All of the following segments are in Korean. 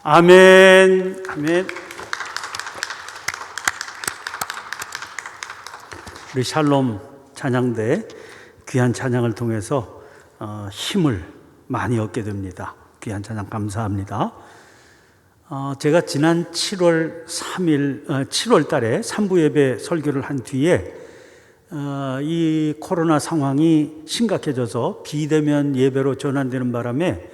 아멘. 아멘. 우리 샬롬 찬양대 귀한 찬양을 통해서 힘을 많이 얻게 됩니다. 귀한 찬양 감사합니다. 제가 지난 7월 달에 3부 예배 설교를 한 뒤에 이 코로나 상황이 심각해져서 비대면 예배로 전환되는 바람에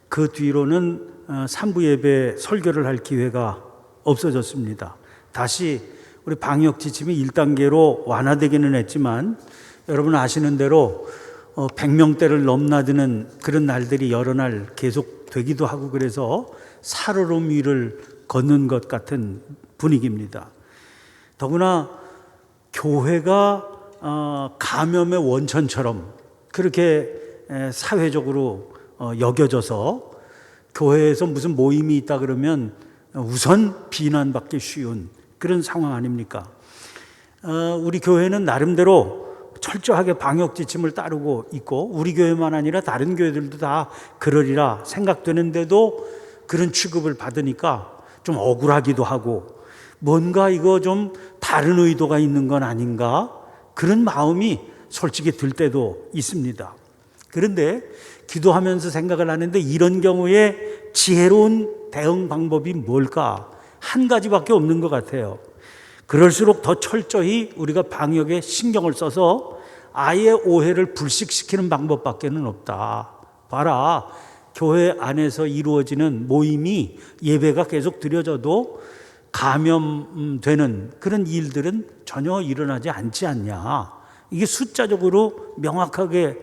그 뒤로는 3부 예배 설교를 할 기회가 없어졌습니다. 다시 우리 방역 지침이 1단계로 완화되기는 했지만 여러분 아시는 대로 100명대를 넘나드는 그런 날들이 여러 날 계속 되기도 하고 그래서 살얼음 위를 걷는 것 같은 분위기입니다. 더구나 교회가 감염의 원천처럼 그렇게 사회적으로 여겨져서 교회에서 무슨 모임이 있다 그러면 우선 비난받기 쉬운 그런 상황 아닙니까? 우리 교회는 나름대로 철저하게 방역 지침을 따르고 있고 우리 교회만 아니라 다른 교회들도 다 그러리라 생각되는데도 그런 취급을 받으니까 좀 억울하기도 하고 뭔가 이거 좀 다른 의도가 있는 건 아닌가 그런 마음이 솔직히 들 때도 있습니다. 그런데 기도하면서 생각을 하는데 이런 경우에 지혜로운 대응 방법이 뭘까? 한 가지밖에 없는 것 같아요. 그럴수록 더 철저히 우리가 방역에 신경을 써서 아예 오해를 불식시키는 방법밖에는 없다. 봐라, 교회 안에서 이루어지는 모임이 예배가 계속 드려져도 감염되는 그런 일들은 전혀 일어나지 않지 않냐. 이게 숫자적으로 명확하게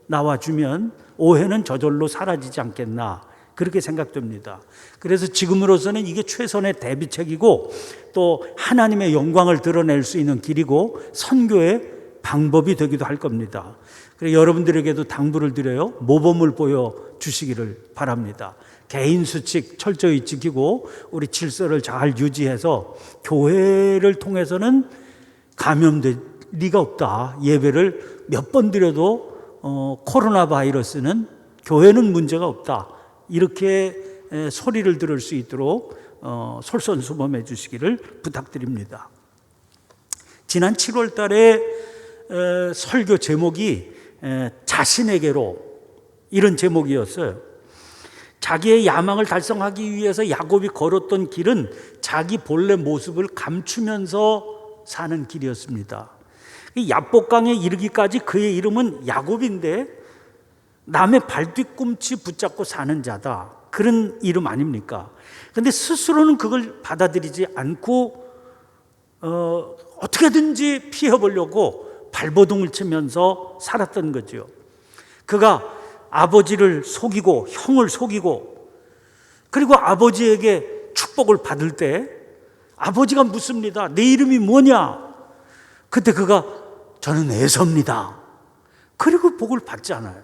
나와주면 오해는 저절로 사라지지 않겠나 그렇게 생각됩니다. 그래서 지금으로서는 이게 최선의 대비책이고 또 하나님의 영광을 드러낼 수 있는 길이고 선교의 방법이 되기도 할 겁니다. 그래서 여러분들에게도 당부를 드려요. 모범을 보여주시기를 바랍니다. 개인 수칙 철저히 지키고 우리 질서를 잘 유지해서 교회를 통해서는 감염될 리가 없다. 예배를 몇 번 드려도 코로나 바이러스는 교회는 문제가 없다. 이렇게 소리를 들을 수 있도록 솔선수범해 주시기를 부탁드립니다. 지난 7월 달에 설교 제목이 자신에게로 이런 제목이었어요. 자기의 야망을 달성하기 위해서 야곱이 걸었던 길은 자기 본래 모습을 감추면서 사는 길이었습니다. 야복강에 이르기까지 그의 이름은 야곱인데 남의 발뒤꿈치 붙잡고 사는 자다. 그런 이름 아닙니까? 그런데 스스로는 그걸 받아들이지 않고 어떻게든지 피해보려고 발버둥을 치면서 살았던 거죠. 그가 아버지를 속이고 형을 속이고 그리고 아버지에게 축복을 받을 때 아버지가 묻습니다. 내 이름이 뭐냐? 그때 그가 저는 에서입니다. 그리고 복을 받지 않아요.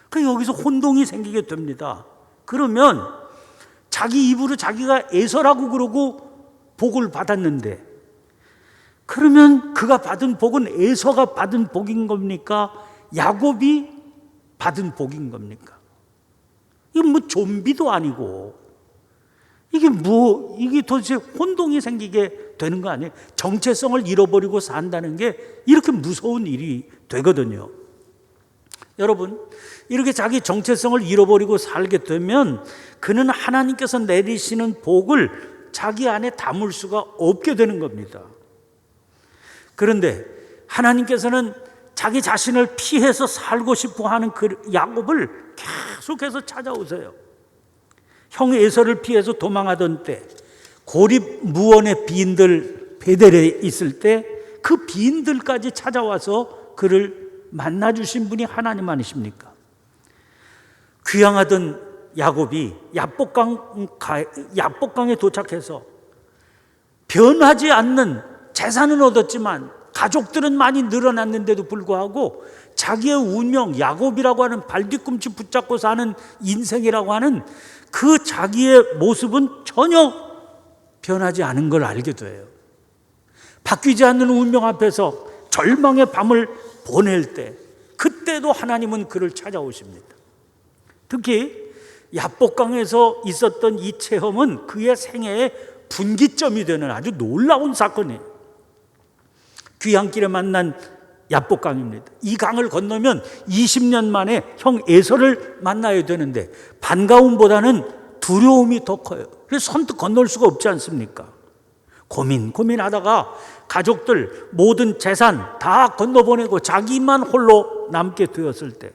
그러니까 여기서 혼동이 생기게 됩니다. 그러면 자기 입으로 자기가 에서라고 그러고 복을 받았는데 그러면 그가 받은 복은 에서가 받은 복인 겁니까? 야곱이 받은 복인 겁니까? 이건 뭐 좀비도 아니고 이게 도대체 혼동이 생기게 되는 거 아니에요? 정체성을 잃어버리고 산다는 게 이렇게 무서운 일이 되거든요. 여러분, 이렇게 자기 정체성을 잃어버리고 살게 되면 그는 하나님께서 내리시는 복을 자기 안에 담을 수가 없게 되는 겁니다. 그런데 하나님께서는 자기 자신을 피해서 살고 싶어 하는 그 야곱을 계속해서 찾아오세요. 형 에서를 피해서 도망하던 때 고립무원의 비인들 베델에 있을 때 그 비인들까지 찾아와서 그를 만나주신 분이 하나님 아니십니까? 귀향하던 야곱이 야복강에 도착해서 변하지 않는 재산은 얻었지만 가족들은 많이 늘어났는데도 불구하고 자기의 운명, 야곱이라고 하는 발뒤꿈치 붙잡고 사는 인생이라고 하는 그 자기의 모습은 전혀 변하지 않은 걸 알게 돼요. 바뀌지 않는 운명 앞에서 절망의 밤을 보낼 때 그때도 하나님은 그를 찾아오십니다. 특히 야복강에서 있었던 이 체험은 그의 생애의 분기점이 되는 아주 놀라운 사건이에요. 귀향길에 만난 야복강입니다. 이 강을 건너면 20년 만에 형 에서를 만나야 되는데 반가움보다는 두려움이 더 커요. 그래서 선뜻 건널 수가 없지 않습니까? 고민하다가 가족들 모든 재산 다 건너보내고 자기만 홀로 남게 되었을 때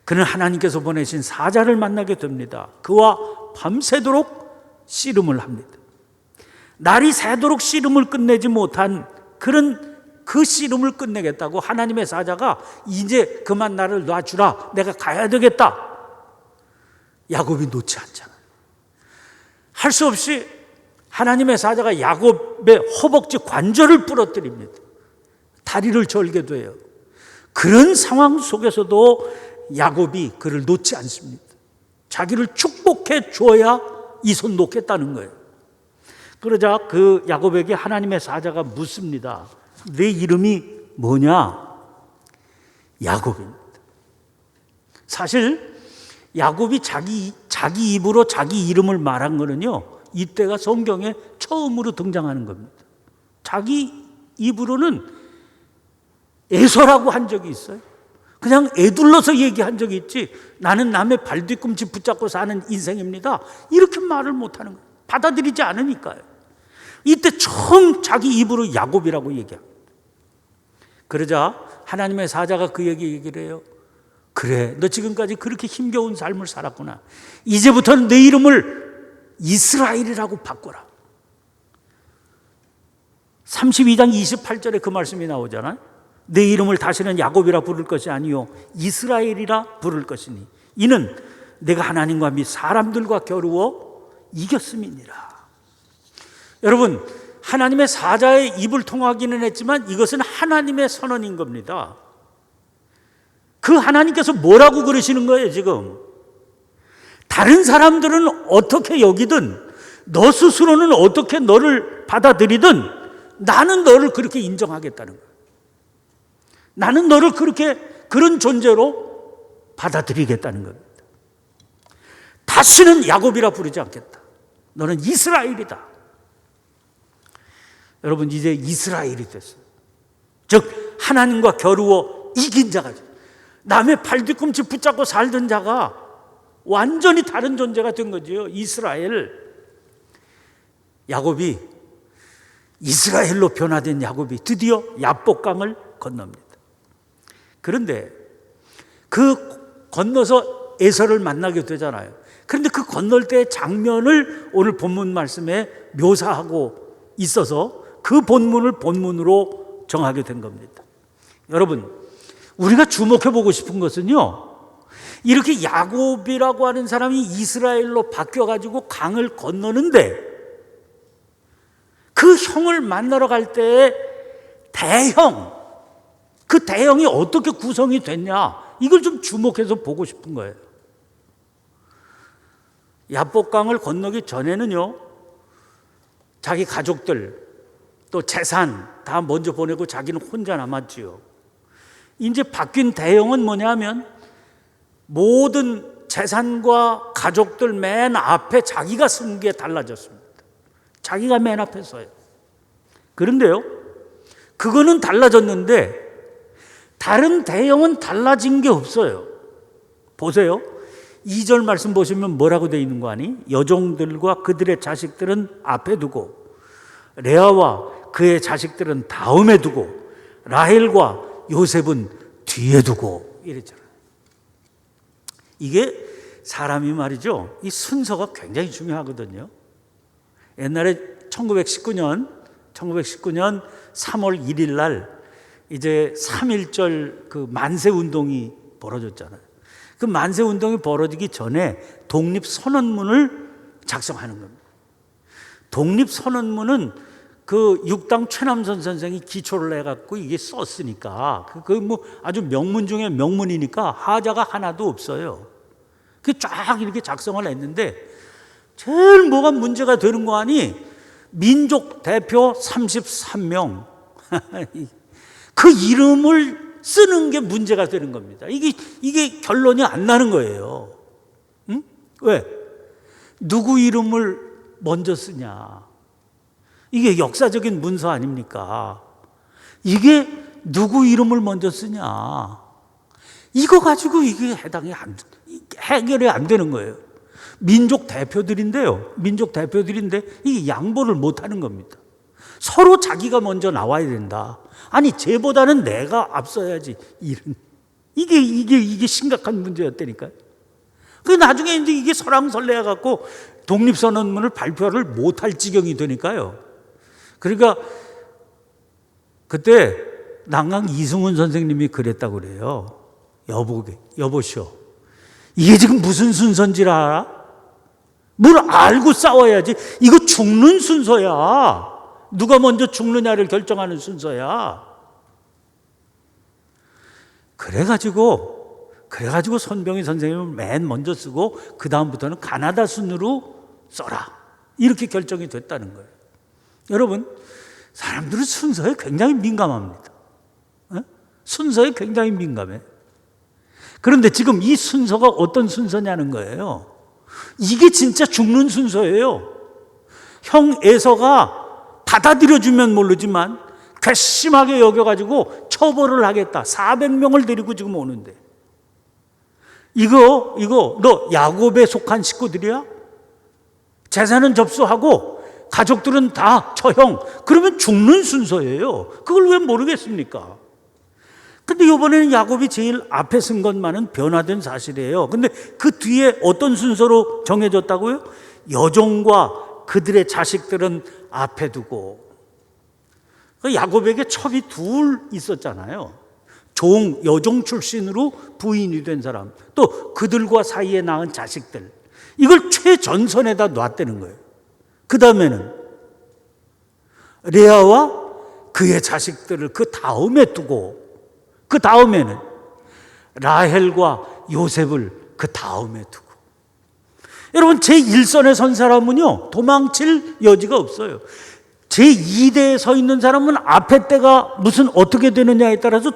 그는 하나님께서 보내신 사자를 만나게 됩니다. 그와 밤새도록 씨름을 합니다. 날이 새도록 씨름을 끝내지 못한 그런 그 씨름을 끝내겠다고 하나님의 사자가 이제 그만 나를 놔주라, 내가 가야 되겠다. 야곱이 놓지 않잖아요. 할 수 없이 하나님의 사자가 야곱의 허벅지 관절을 부러뜨립니다. 다리를 절게 돼요. 그런 상황 속에서도 야곱이 그를 놓지 않습니다. 자기를 축복해 줘야 이 손 놓겠다는 거예요. 그러자 그 야곱에게 하나님의 사자가 묻습니다. 내 이름이 뭐냐? 야곱입니다. 사실 야곱이 자기 입으로 자기 이름을 말한 거는요, 이때가 성경에 처음으로 등장하는 겁니다. 자기 입으로는 에서라고 한 적이 있어요. 그냥 애둘러서 얘기한 적이 있지, 나는 남의 발뒤꿈치 붙잡고 사는 인생입니다, 이렇게 말을 못하는 거예요. 받아들이지 않으니까요. 이때 처음 자기 입으로 야곱이라고 얘기합니다. 그러자 하나님의 사자가 그에게 얘기를 해요. 그래, 너 지금까지 그렇게 힘겨운 삶을 살았구나. 이제부터는 내 이름을 이스라엘이라고 바꿔라. 32장 28절에 그 말씀이 나오잖아요. 내 이름을 다시는 야곱이라 부를 것이 아니요 이스라엘이라 부를 것이니 이는 내가 하나님과 및 사람들과 겨루어 이겼음이니라. 여러분, 하나님의 사자의 입을 통하기는 했지만 이것은 하나님의 선언인 겁니다. 그 하나님께서 뭐라고 그러시는 거예요 지금? 다른 사람들은 어떻게 여기든, 너 스스로는 어떻게 너를 받아들이든 나는 너를 그렇게 인정하겠다는 거예요. 나는 너를 그렇게 그런 존재로 받아들이겠다는 겁니다. 다시는 야곱이라 부르지 않겠다. 너는 이스라엘이다. 여러분, 이제 이스라엘이 됐어요. 즉 하나님과 겨루어 이긴 자가, 남의 발뒤꿈치 붙잡고 살던 자가 완전히 다른 존재가 된 거지요. 이스라엘. 야곱이, 이스라엘로 변화된 야곱이 드디어 야복강을 건넙니다. 그런데 그 건너서 에서를 만나게 되잖아요. 그런데 그 건널 때의 장면을 오늘 본문 말씀에 묘사하고 있어서 그 본문을 본문으로 정하게 된 겁니다. 여러분, 우리가 주목해 보고 싶은 것은요, 이렇게 야곱이라고 하는 사람이 이스라엘로 바뀌어가지고 강을 건너는데 그 형을 만나러 갈 때의 대형, 그 대형이 어떻게 구성이 됐냐, 이걸 좀 주목해서 보고 싶은 거예요. 야복강을 건너기 전에는요, 자기 가족들 또 재산 다 먼저 보내고 자기는 혼자 남았지요. 이제 바뀐 대형은 뭐냐면 모든 재산과 가족들 맨 앞에 자기가 쓴 게 달라졌습니다. 자기가 맨 앞에 서요. 그런데요, 그거는 달라졌는데 다른 대형은 달라진 게 없어요. 보세요. 2절 말씀 보시면 뭐라고 되어 있는 거 아니? 여종들과 그들의 자식들은 앞에 두고 레아와 그의 자식들은 다음에 두고 라헬과 요셉은 뒤에 두고 이랬잖아요. 이게 사람이 말이죠, 이 순서가 굉장히 중요하거든요. 옛날에 1919년 3월 1일 날 이제 3.1절 그 만세 운동이 벌어졌잖아요. 그 만세 운동이 벌어지기 전에 독립선언문을 작성하는 겁니다. 독립선언문은 그 육당 최남선 선생이 기초를 해갖고 이게 썼으니까 그 뭐 아주 명문 중에 명문이니까 하자가 하나도 없어요. 그 쫙 이렇게 작성을 했는데 제일 뭐가 문제가 되는 거 아니? 민족 대표 33명 그 이름을 쓰는 게 문제가 되는 겁니다. 이게 결론이 안 나는 거예요. 응? 왜? 누구 이름을 먼저 쓰냐? 이게 역사적인 문서 아닙니까? 이게 누구 이름을 먼저 쓰냐? 이거 가지고 이게 해결이 안 되는 거예요. 민족 대표들인데 이게 양보를 못 하는 겁니다. 서로 자기가 먼저 나와야 된다. 아니, 쟤보다는 내가 앞서야지. 이게 심각한 문제였다니까요. 그 나중에 이제 이게 설왕설래해 갖고 독립선언문을 발표를 못할 지경이 되니까요. 그러니까 그때 남강 이승훈 선생님이 그랬다고 그래요. 여보시오. 이게 지금 무슨 순서인지 알아? 뭘 알고 싸워야지. 이거 죽는 순서야. 누가 먼저 죽느냐를 결정하는 순서야. 그래가지고 손병희 선생님을 맨 먼저 쓰고 그 다음부터는 가나다 순으로 써라. 이렇게 결정이 됐다는 거예요. 여러분, 사람들은 순서에 굉장히 민감합니다. 순서에 굉장히 민감해. 그런데 지금 이 순서가 어떤 순서냐는 거예요. 이게 진짜 죽는 순서예요. 형 에서가 받아들여주면 모르지만 괘씸하게 여겨가지고 처벌을 하겠다. 400명을 데리고 지금 오는데, 이거 너 야곱에 속한 식구들이야? 재산은 접수하고 가족들은 다 처형. 그러면 죽는 순서예요. 그걸 왜 모르겠습니까? 근데 이번에는 야곱이 제일 앞에 쓴 것만은 변화된 사실이에요. 근데 그 뒤에 어떤 순서로 정해졌다고요? 여종과 그들의 자식들은 앞에 두고. 야곱에게 첩이 둘 있었잖아요. 여종 출신으로 부인이 된 사람, 또 그들과 사이에 낳은 자식들, 이걸 최전선에다 놨다는 거예요. 그 다음에는 레아와 그의 자식들을 그 다음에 두고, 그 다음에는 라헬과 요셉을 그 다음에 두고. 여러분, 제1선에 선 사람은요, 도망칠 여지가 없어요. 제2대에 서 있는 사람은 앞에 때가 무슨 어떻게 되느냐에 따라서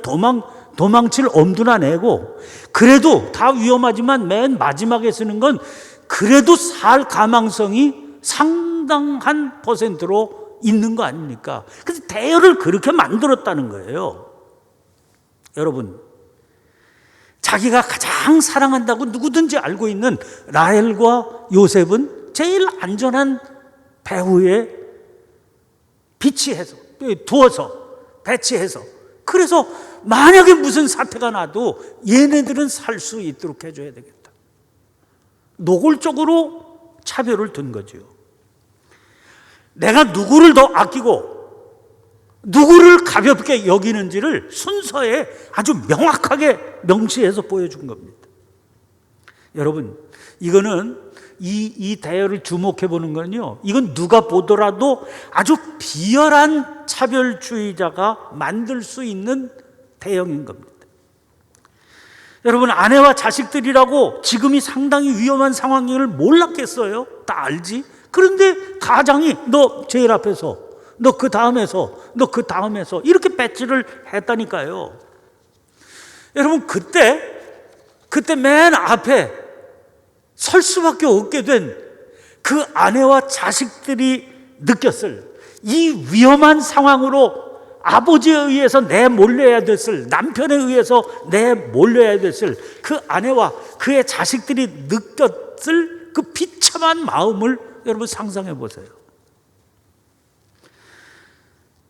도망칠 엄두나 내고, 그래도 다 위험하지만 맨 마지막에 쓰는 건 그래도 살 가망성이 상당한 퍼센트로 있는 거 아닙니까? 그래서 대열을 그렇게 만들었다는 거예요. 여러분, 자기가 가장 사랑한다고 누구든지 알고 있는 라헬과 요셉은 제일 안전한 배후에 배치해서, 그래서 만약에 무슨 사태가 나도 얘네들은 살 수 있도록 해줘야 되겠다. 노골적으로 차별을 둔 거죠. 내가 누구를 더 아끼고 누구를 가볍게 여기는지를 순서에 아주 명확하게 명시해서 보여준 겁니다. 여러분, 이거는 이 대열을 주목해 보는 건요, 이건 누가 보더라도 아주 비열한 차별주의자가 만들 수 있는 대형인 겁니다. 여러분, 아내와 자식들이라고 지금이 상당히 위험한 상황임을 몰랐겠어요? 다 알지? 그런데 가장이 너 제일 앞에서, 너 그 다음에서, 너 그 다음에서 이렇게 배치를 했다니까요. 여러분, 그때 맨 앞에 설 수밖에 없게 된 그 아내와 자식들이 느꼈을 이 위험한 상황으로 아버지에 의해서 내몰려야 됐을, 남편에 의해서 내몰려야 됐을 그 아내와 그의 자식들이 느꼈을 그 비참한 마음을 여러분 상상해 보세요.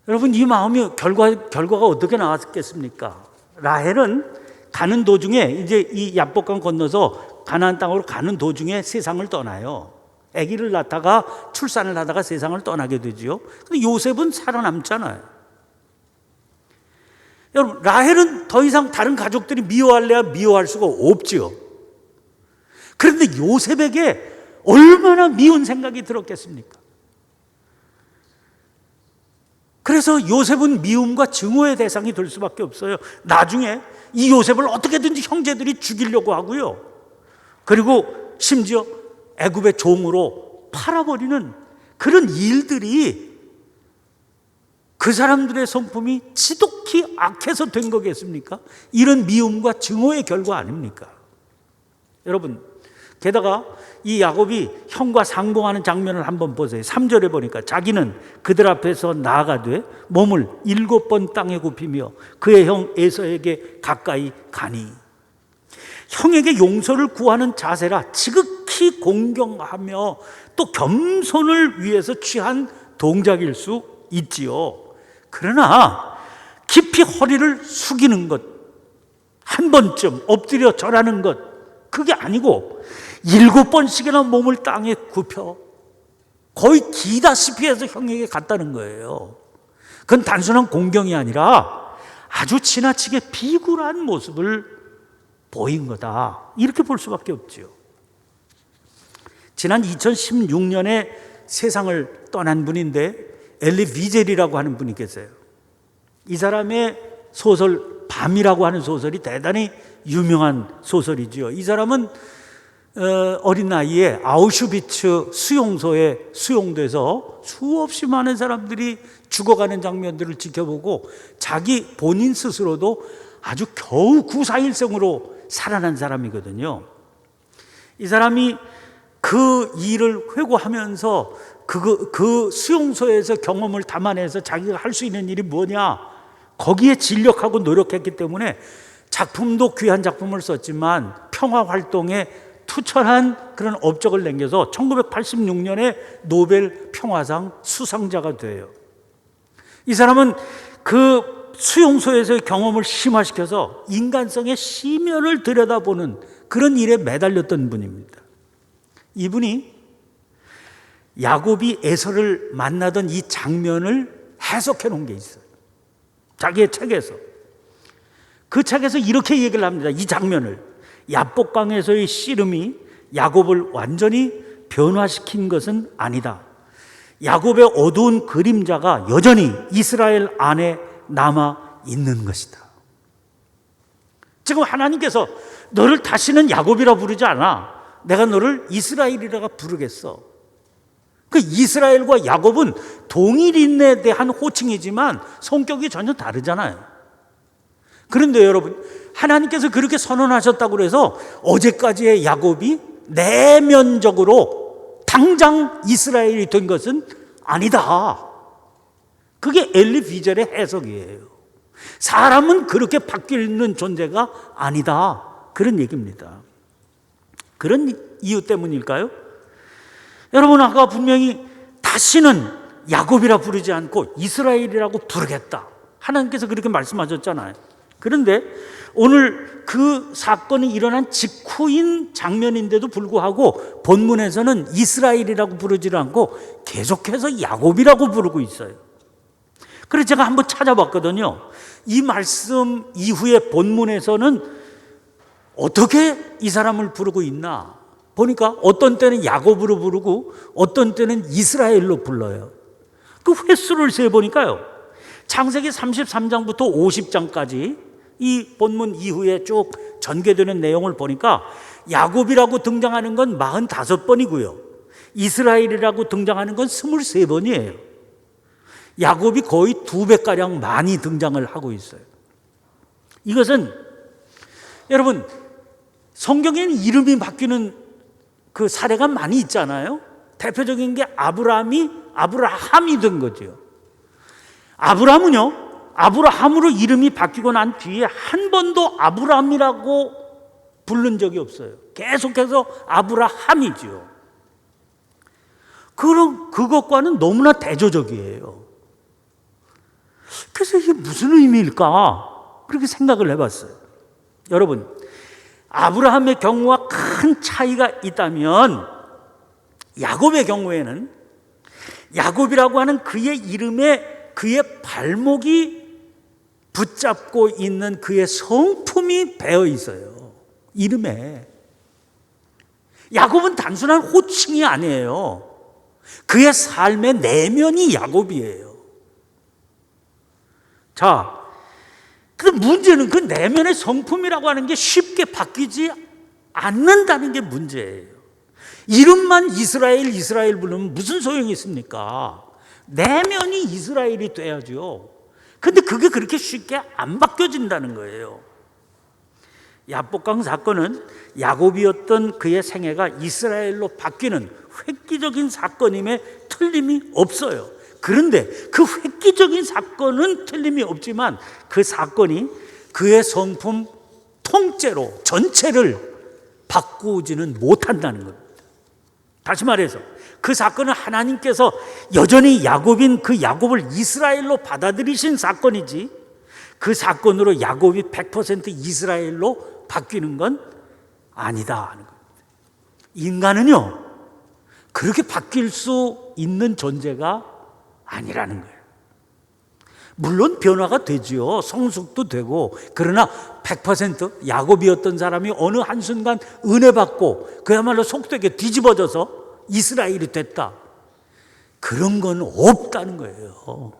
여러분, 이 마음이 결과가 어떻게 나왔겠습니까? 라헬은 가는 도중에, 이제 이 야복강 건너서 가나안 땅으로 가는 도중에 세상을 떠나요. 아기를 낳다가 출산을 하다가 세상을 떠나게 되지요. 근데 요셉은 살아남잖아요. 여러분, 라헬은 더 이상 다른 가족들이 미워할래야 미워할 수가 없지요. 그런데 요셉에게 얼마나 미운 생각이 들었겠습니까? 그래서 요셉은 미움과 증오의 대상이 될 수밖에 없어요. 나중에 이 요셉을 어떻게든지 형제들이 죽이려고 하고요. 그리고 심지어 애굽의 종으로 팔아버리는 그런 일들이 그 사람들의 성품이 지독히 악해서 된 거겠습니까? 이런 미움과 증오의 결과 아닙니까? 여러분, 게다가 이 야곱이 형과 상봉하는 장면을 한번 보세요. 3절에 보니까 자기는 그들 앞에서 나아가되 몸을 7번 땅에 굽히며 그의 형 에서에게 가까이 가니, 형에게 용서를 구하는 자세라 지극히 공경하며 또 겸손을 위해서 취한 동작일 수 있지요. 그러나 깊이 허리를 숙이는 것, 한 번쯤 엎드려 절하는 것, 그게 아니고 7번씩이나 몸을 땅에 굽혀 거의 기다시피 해서 형에게 갔다는 거예요. 그건 단순한 공경이 아니라 아주 지나치게 비굴한 모습을 보인 거다, 이렇게 볼 수밖에 없죠. 지난 2016년에 세상을 떠난 분인데 엘리 위젤이라고 하는 분이 계세요. 이 사람의 소설 밤이라고 하는 소설이 대단히 유명한 소설이죠. 이 사람은 어린 나이에 아우슈비츠 수용소에 수용돼서 수없이 많은 사람들이 죽어가는 장면들을 지켜보고 자기 본인 스스로도 아주 겨우 구사일생으로 살아난 사람이거든요. 이 사람이 그 일을 회고하면서 그 수용소에서 경험을 담아내서 자기가 할 수 있는 일이 뭐냐, 거기에 진력하고 노력했기 때문에 작품도 귀한 작품을 썼지만 평화활동에 투철한 그런 업적을 남겨서 1986년에 노벨 평화상 수상자가 돼요. 이 사람은 그 수용소에서의 경험을 심화시켜서 인간성의 심연을 들여다보는 그런 일에 매달렸던 분입니다. 이분이 야곱이 에서를 만나던 이 장면을 해석해 놓은 게 있어요. 자기의 책에서. 그 책에서 이렇게 얘기를 합니다. 이 장면을, 야복강에서의 씨름이 야곱을 완전히 변화시킨 것은 아니다. 야곱의 어두운 그림자가 여전히 이스라엘 안에 남아 있는 것이다. 지금 하나님께서 너를 다시는 야곱이라 부르지 않아. 내가 너를 이스라엘이라 부르겠어. 그 이스라엘과 야곱은 동일인에 대한 호칭이지만 성격이 전혀 다르잖아요. 그런데 여러분, 하나님께서 그렇게 선언하셨다고 해서 어제까지의 야곱이 내면적으로 당장 이스라엘이 된 것은 아니다. 그게 엘리 위젤의 해석이에요. 사람은 그렇게 바뀌는 존재가 아니다, 그런 얘기입니다. 그런 이유 때문일까요? 여러분, 아까 분명히 다시는 야곱이라 부르지 않고 이스라엘이라고 부르겠다, 하나님께서 그렇게 말씀하셨잖아요. 그런데 오늘 그 사건이 일어난 직후인 장면인데도 불구하고 본문에서는 이스라엘이라고 부르지 않고 계속해서 야곱이라고 부르고 있어요. 그래서 제가 한번 찾아봤거든요. 이 말씀 이후에 본문에서는 어떻게 이 사람을 부르고 있나 보니까 어떤 때는 야곱으로 부르고 어떤 때는 이스라엘로 불러요. 그 횟수를 세보니까요, 창세기 33장부터 50장까지 이 본문 이후에 쭉 전개되는 내용을 보니까 야곱이라고 등장하는 건 45번이고요 이스라엘이라고 등장하는 건 23번이에요 야곱이 거의 2배가량 많이 등장을 하고 있어요. 이것은 여러분, 성경에는 이름이 바뀌는 그 사례가 많이 있잖아요. 대표적인 게 아브라함이 된 거죠. 아브라함으로 이름이 바뀌고 난 뒤에 한 번도 아브라함이라고 부른 적이 없어요. 계속해서 아브라함이죠. 그럼 그것과는 너무나 대조적이에요. 그래서 이게 무슨 의미일까? 그렇게 생각을 해봤어요. 여러분, 아브라함의 경우와 큰 차이가 있다면 야곱의 경우에는 야곱이라고 하는 그의 이름에 그의 발목이 붙잡고 있는 그의 성품이 배어 있어요. 이름에. 야곱은 단순한 호칭이 아니에요. 그의 삶의 내면이 야곱이에요. 자, 근데 문제는 그 내면의 성품이라고 하는 게 쉽게 바뀌지 않는다는 게 문제예요. 이름만 이스라엘 부르면 무슨 소용이 있습니까? 내면이 이스라엘이 돼야죠. 근데 그게 그렇게 쉽게 안 바뀌어진다는 거예요. 야복강 사건은 야곱이었던 그의 생애가 이스라엘로 바뀌는 획기적인 사건임에 틀림이 없어요. 그런데 그 획기적인 사건은 틀림이 없지만 그 사건이 그의 성품 통째로 전체를 바꾸지는 못한다는 겁니다. 다시 말해서 그 사건은 하나님께서 여전히 야곱인 그 야곱을 이스라엘로 받아들이신 사건이지, 그 사건으로 야곱이 100% 이스라엘로 바뀌는 건 아니다 하는 겁니다. 인간은요, 그렇게 바뀔 수 있는 존재가 아니라는 거예요. 물론 변화가 되지요. 성숙도 되고. 그러나 100% 야곱이었던 사람이 어느 한순간 은혜 받고 그야말로 속되게 뒤집어져서 이스라엘이 됐다, 그런 건 없다는 거예요.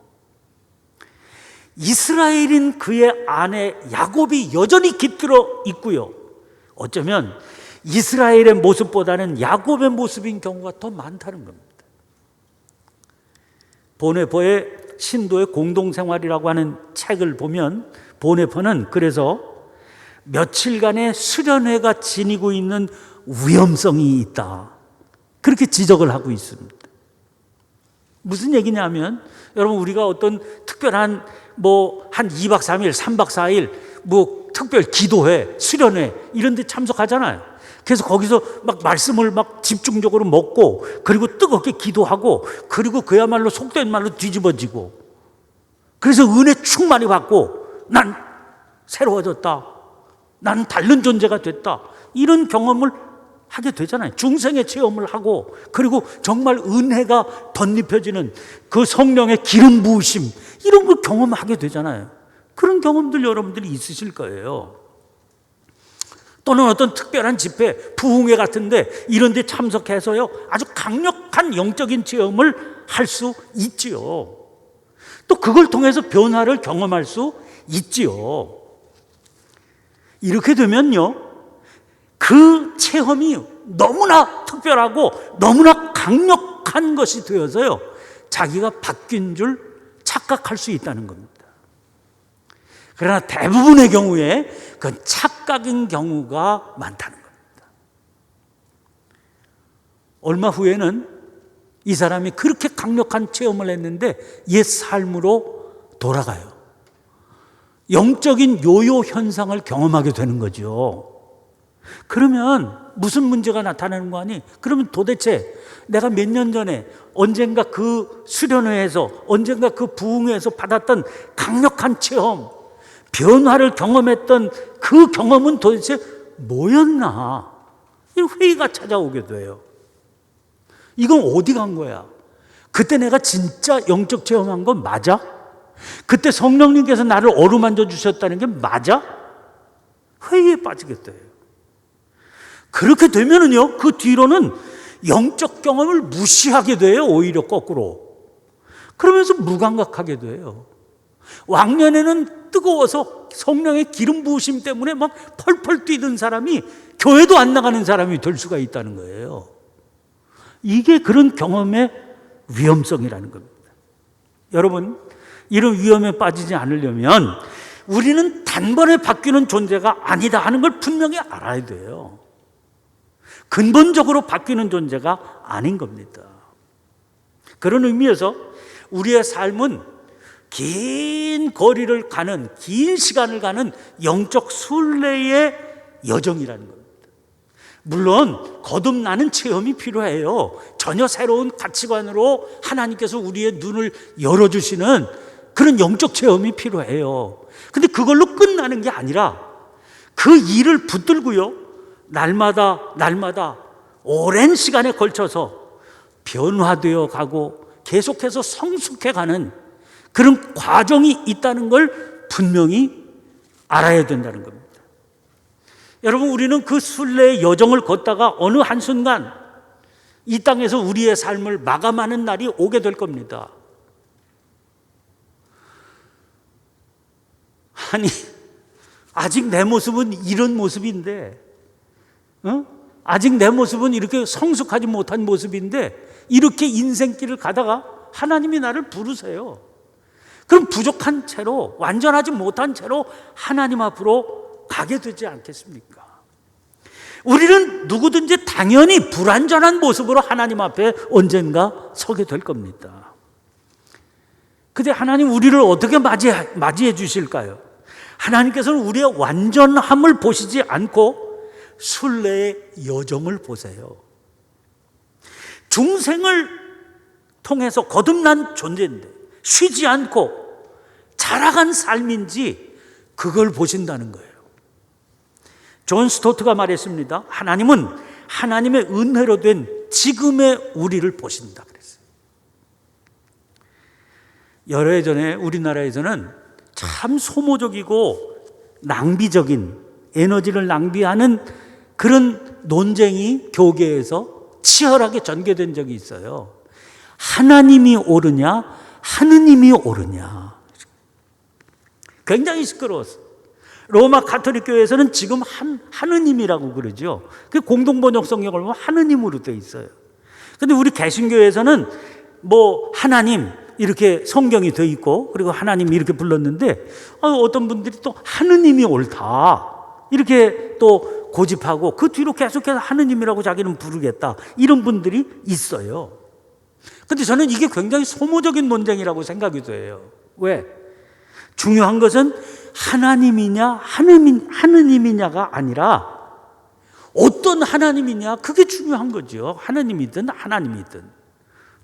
이스라엘인 그의 안에 야곱이 여전히 깃들어 있고요. 어쩌면 이스라엘의 모습보다는 야곱의 모습인 경우가 더 많다는 겁니다. 보네퍼의 신도의 공동생활이라고 하는 책을 보면 보네퍼는 그래서 며칠간의 수련회가 지니고 있는 위험성이 있다, 그렇게 지적을 하고 있습니다. 무슨 얘기냐면, 여러분 우리가 어떤 특별한 한 2박 3일, 3박 4일 특별 기도회, 수련회 이런 데 참석하잖아요. 그래서 거기서 막 말씀을 막 집중적으로 먹고, 그리고 뜨겁게 기도하고, 그리고 그야말로 속된 말로 뒤집어지고, 그래서 은혜 충만히 받고 난 새로워졌다, 난 다른 존재가 됐다, 이런 경험을 하게 되잖아요. 중생의 체험을 하고, 그리고 정말 은혜가 덧입혀지는 그 성령의 기름 부으심, 이런 걸 경험하게 되잖아요. 그런 경험들 여러분들이 있으실 거예요. 또는 어떤 특별한 집회, 부흥회 같은데 이런 데 참석해서요, 아주 강력한 영적인 체험을 할 수 있지요. 또 그걸 통해서 변화를 경험할 수 있지요. 이렇게 되면요, 그 체험이 너무나 특별하고 너무나 강력한 것이 되어서요, 자기가 바뀐 줄 착각할 수 있다는 겁니다. 그러나 대부분의 경우에 그건 착각인 경우가 많다는 겁니다. 얼마 후에는 이 사람이 그렇게 강력한 체험을 했는데 옛 삶으로 돌아가요. 영적인 요요 현상을 경험하게 되는 거죠. 그러면 무슨 문제가 나타나는 거 아니? 그러면 도대체 내가 몇 년 전에 언젠가 그 수련회에서, 언젠가 그 부흥회에서 받았던 강력한 체험, 변화를 경험했던 그 경험은 도대체 뭐였나? 이 회의가 찾아오게 돼요. 이건 어디 간 거야? 그때 내가 진짜 영적 체험한 건 맞아? 그때 성령님께서 나를 어루만져 주셨다는 게 맞아? 회의에 빠지게 돼요. 그렇게 되면은요, 그 뒤로는 영적 경험을 무시하게 돼요. 오히려 거꾸로. 그러면서 무감각하게 돼요. 왕년에는 뜨거워서 성령의 기름 부으심 때문에 막 펄펄 뛰던 사람이 교회도 안 나가는 사람이 될 수가 있다는 거예요. 이게 그런 경험의 위험성이라는 겁니다. 여러분, 이런 위험에 빠지지 않으려면 우리는 단번에 바뀌는 존재가 아니다 하는 걸 분명히 알아야 돼요. 근본적으로 바뀌는 존재가 아닌 겁니다. 그런 의미에서 우리의 삶은 긴 거리를 가는, 긴 시간을 가는 영적 순례의 여정이라는 겁니다. 물론 거듭나는 체험이 필요해요. 전혀 새로운 가치관으로 하나님께서 우리의 눈을 열어주시는 그런 영적 체험이 필요해요. 근데 그걸로 끝나는 게 아니라 그 일을 붙들고요, 날마다 오랜 시간에 걸쳐서 변화되어 가고 계속해서 성숙해가는 그런 과정이 있다는 걸 분명히 알아야 된다는 겁니다. 여러분, 우리는 그 순례의 여정을 걷다가 어느 한순간 이 땅에서 우리의 삶을 마감하는 날이 오게 될 겁니다. 아니, 아직 내 모습은 이런 모습인데, 아직 내 모습은 이렇게 성숙하지 못한 모습인데, 이렇게 인생길을 가다가 하나님이 나를 부르세요. 그럼 부족한 채로, 완전하지 못한 채로 하나님 앞으로 가게 되지 않겠습니까? 우리는 누구든지 당연히 불완전한 모습으로 하나님 앞에 언젠가 서게 될 겁니다. 근데 하나님 우리를 어떻게 맞이해 주실까요? 하나님께서는 우리의 완전함을 보시지 않고 순례의 여정을 보세요. 중생을 통해서 거듭난 존재인데 쉬지 않고 자라간 삶인지 그걸 보신다는 거예요. 존 스토트가 말했습니다. 하나님은 하나님의 은혜로 된 지금의 우리를 보신다 그랬어요. 여러 해 전에 우리나라에서는 참 소모적이고 낭비적인 에너지를 낭비하는 그런 논쟁이 교계에서 치열하게 전개된 적이 있어요. 하나님이 옳으냐 하느님이 옳으냐. 굉장히 시끄러웠어요. 로마 가톨릭 교회에서는 지금 하느님이라고 그러죠. 그 공동번역 성경을 보면 하느님으로 되어 있어요. 근데 우리 개신교에서는 뭐 하나님 이렇게 성경이 되어 있고 그리고 하나님 이렇게 불렀는데 어떤 분들이 또 하느님이 옳다 이렇게 또 고집하고 그 뒤로 계속해서 하느님이라고 자기는 부르겠다 이런 분들이 있어요. 근데 저는 이게 굉장히 소모적인 논쟁이라고 생각이 돼요. 왜? 중요한 것은 하나님이냐 하느님이냐가 아니라 어떤 하나님이냐 그게 중요한 거죠. 하나님이든 하나님이든.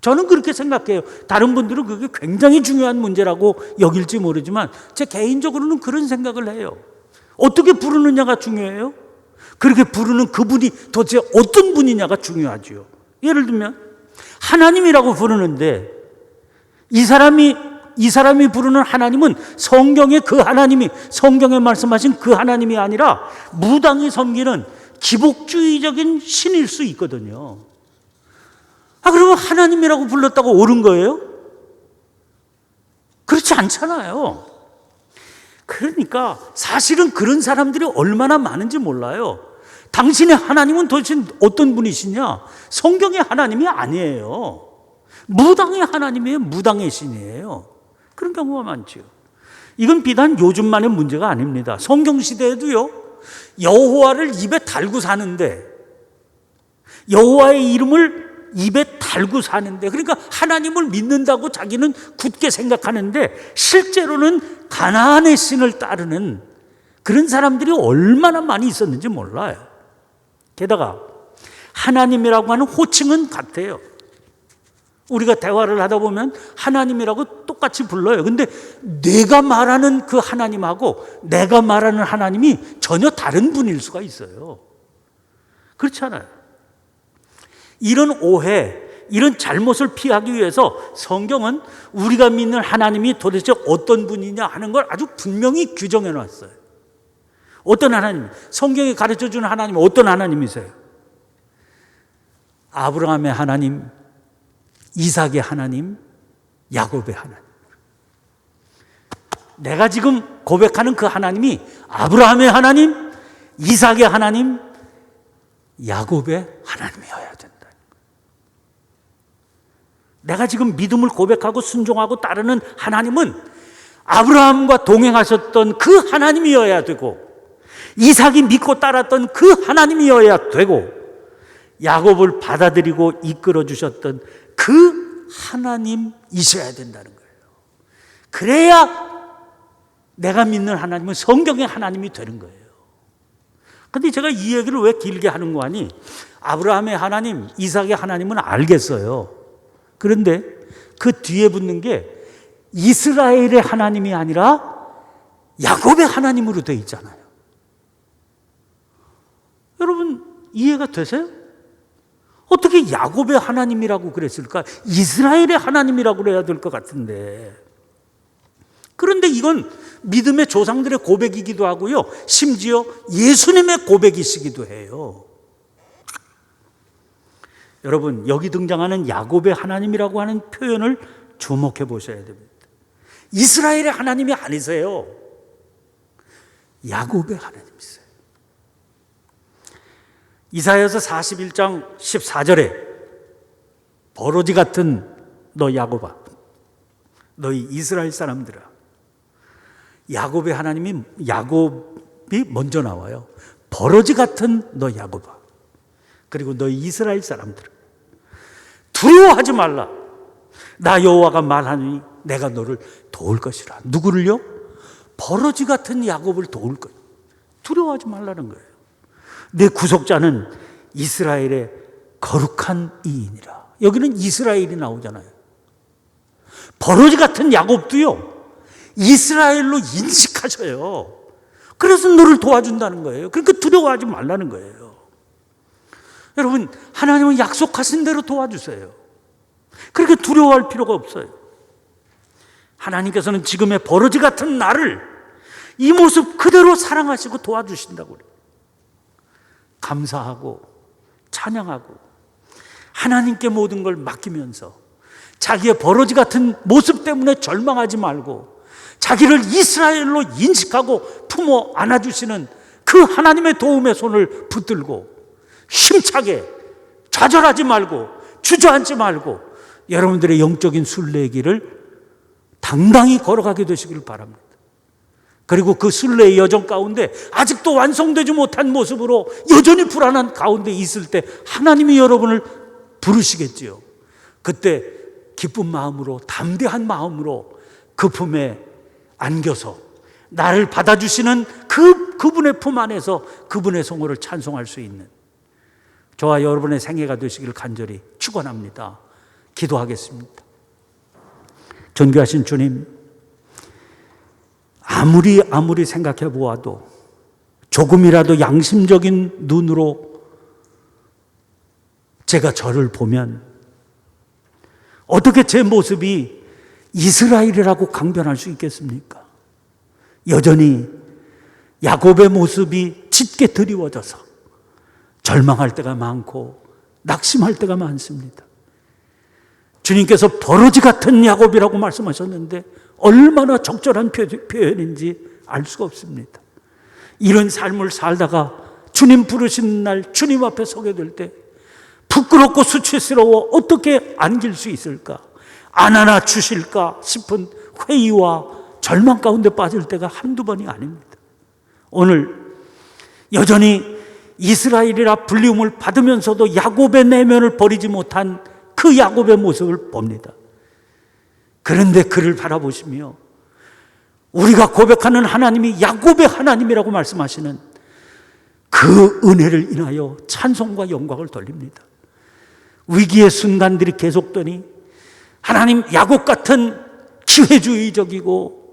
저는 그렇게 생각해요. 다른 분들은 그게 굉장히 중요한 문제라고 여길지 모르지만 제 개인적으로는 그런 생각을 해요. 어떻게 부르느냐가 중요해요. 그렇게 부르는 그분이 도대체 어떤 분이냐가 중요하죠. 예를 들면 하나님이라고 부르는데 이 사람이 부르는 하나님은 성경의 그 하나님이 성경에 말씀하신 그 하나님이 아니라 무당이 섬기는 기복주의적인 신일 수 있거든요. 그러면 하나님이라고 불렀다고 옳은 거예요? 그렇지 않잖아요. 그러니까 사실은 그런 사람들이 얼마나 많은지 몰라요. 당신의 하나님은 도대체 어떤 분이시냐? 성경의 하나님이 아니에요. 무당의 하나님이에요. 무당의 신이에요. 그런 경우가 많죠. 이건 비단 요즘만의 문제가 아닙니다. 성경시대에도요, 여호와를 입에 달고 사는데, 여호와의 이름을 입에 달고 사는데, 그러니까 하나님을 믿는다고 자기는 굳게 생각하는데 실제로는 가나안의 신을 따르는 그런 사람들이 얼마나 많이 있었는지 몰라요. 게다가 하나님이라고 하는 호칭은 같아요. 우리가 대화를 하다 보면 하나님이라고 똑같이 불러요. 근데 내가 말하는 그 하나님하고 내가 말하는 하나님이 전혀 다른 분일 수가 있어요. 그렇지 않아요? 이런 오해, 이런 잘못을 피하기 위해서 성경은 우리가 믿는 하나님이 도대체 어떤 분이냐 하는 걸 아주 분명히 규정해 놨어요. 어떤 하나님? 성경이 가르쳐주는 하나님은 어떤 하나님이세요? 아브라함의 하나님, 이삭의 하나님, 야곱의 하나님. 내가 지금 고백하는 그 하나님이 아브라함의 하나님, 이삭의 하나님, 야곱의 하나님이어야 된다. 내가 지금 믿음을 고백하고 순종하고 따르는 하나님은 아브라함과 동행하셨던 그 하나님이어야 되고, 이삭이 믿고 따랐던 그 하나님이어야 되고, 야곱을 받아들이고 이끌어 주셨던 그 하나님이셔야 된다는 거예요. 그래야 내가 믿는 하나님은 성경의 하나님이 되는 거예요. 근데 제가 이 얘기를 왜 길게 하는 거 아니? 아브라함의 하나님, 이삭의 하나님은 알겠어요. 그런데 그 뒤에 붙는 게 이스라엘의 하나님이 아니라 야곱의 하나님으로 되어 있잖아요. 여러분 이해가 되세요? 어떻게 야곱의 하나님이라고 그랬을까? 이스라엘의 하나님이라고 그래야 될 것 같은데. 그런데 이건 믿음의 조상들의 고백이기도 하고요, 심지어 예수님의 고백이시기도 해요. 여러분, 여기 등장하는 야곱의 하나님이라고 하는 표현을 주목해 보셔야 됩니다. 이스라엘의 하나님이 아니세요. 야곱의 하나님이세요. 이사야서 41장 14절에 버러지 같은 너 야곱아, 너희 이스라엘 사람들아, 야곱의 하나님이 야곱 먼저 나와요. 버러지 같은 너 야곱아, 그리고 너 이스라엘 사람들, 두려워하지 말라. 나 여호와가 말하니 내가 너를 도울 것이라. 누구를요? 버러지 같은 야곱을 도울 것. 두려워하지 말라는 거예요. 내 구속자는 이스라엘의 거룩한 이인이라. 여기는 이스라엘이 나오잖아요. 버러지 같은 야곱도요, 이스라엘로 인식하셔요. 그래서 너를 도와준다는 거예요. 그러니까 두려워하지 말라는 거예요. 여러분, 하나님은 약속하신 대로 도와주세요. 그렇게 두려워할 필요가 없어요. 하나님께서는 지금의 버러지 같은 나를 이 모습 그대로 사랑하시고 도와주신다고 그래요. 감사하고 찬양하고 하나님께 모든 걸 맡기면서 자기의 버러지 같은 모습 때문에 절망하지 말고 자기를 이스라엘로 인식하고 품어 안아주시는 그 하나님의 도움의 손을 붙들고 힘차게 좌절하지 말고 주저앉지 말고 여러분들의 영적인 순례길을 당당히 걸어가게 되시길 바랍니다. 그리고 그 순례의 여정 가운데 아직도 완성되지 못한 모습으로 여전히 불안한 가운데 있을 때 하나님이 여러분을 부르시겠지요. 그때 기쁜 마음으로, 담대한 마음으로 그 품에 안겨서 나를 받아주시는 그분의 품 안에서 그분의 성호를 찬송할 수 있는 저와 여러분의 생애가 되시길 간절히 축원합니다. 기도하겠습니다. 존귀하신 주님, 아무리 생각해 보아도 조금이라도 양심적인 눈으로 제가 저를 보면 어떻게 제 모습이 이스라엘이라고 강변할 수 있겠습니까? 여전히 야곱의 모습이 짙게 드리워져서 절망할 때가 많고 낙심할 때가 많습니다. 주님께서 버러지 같은 야곱이라고 말씀하셨는데 얼마나 적절한 표현인지 알 수가 없습니다. 이런 삶을 살다가 주님 부르시는 날 주님 앞에 서게 될 때 부끄럽고 수치스러워 어떻게 안길 수 있을까? 안 하나 주실까 싶은 회의와 절망 가운데 빠질 때가 한두 번이 아닙니다. 오늘 여전히 이스라엘이라 불리움을 받으면서도 야곱의 내면을 버리지 못한 그 야곱의 모습을 봅니다. 그런데 그를 바라보시며 우리가 고백하는 하나님이 야곱의 하나님이라고 말씀하시는 그 은혜를 인하여 찬송과 영광을 돌립니다. 위기의 순간들이 계속되니 하나님, 야곱 같은 기회주의적이고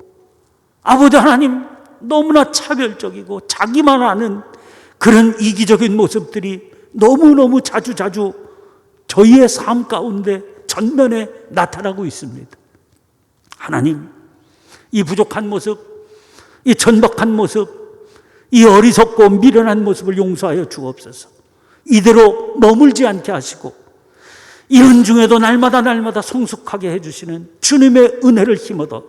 아버지 하나님 너무나 차별적이고 자기만 아는 그런 이기적인 모습들이 너무너무 자주 저희의 삶 가운데 전면에 나타나고 있습니다. 하나님, 이 부족한 모습, 이 천박한 모습, 이 어리석고 미련한 모습을 용서하여 주옵소서. 이대로 머물지 않게 하시고 이런 중에도 날마다 성숙하게 해주시는 주님의 은혜를 힘얻어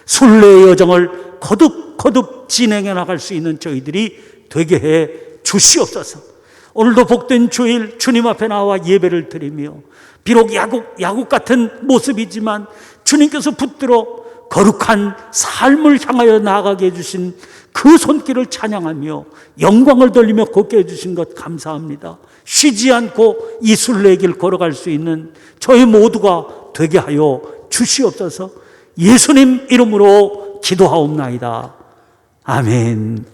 순례의 여정을 거듭 진행해 나갈 수 있는 저희들이 되게 해 주시옵소서. 오늘도 복된 주일 주님 앞에 나와 예배를 드리며 비록 야곱 같은 모습이지만 주님께서 붙들어 거룩한 삶을 향하여 나아가게 해주신 그 손길을 찬양하며 영광을 돌리며 걷게 해주신 것 감사합니다. 쉬지 않고 이 순례의 길 걸어갈 수 있는 저희 모두가 되게 하여 주시옵소서. 예수님 이름으로 기도하옵나이다. 아멘.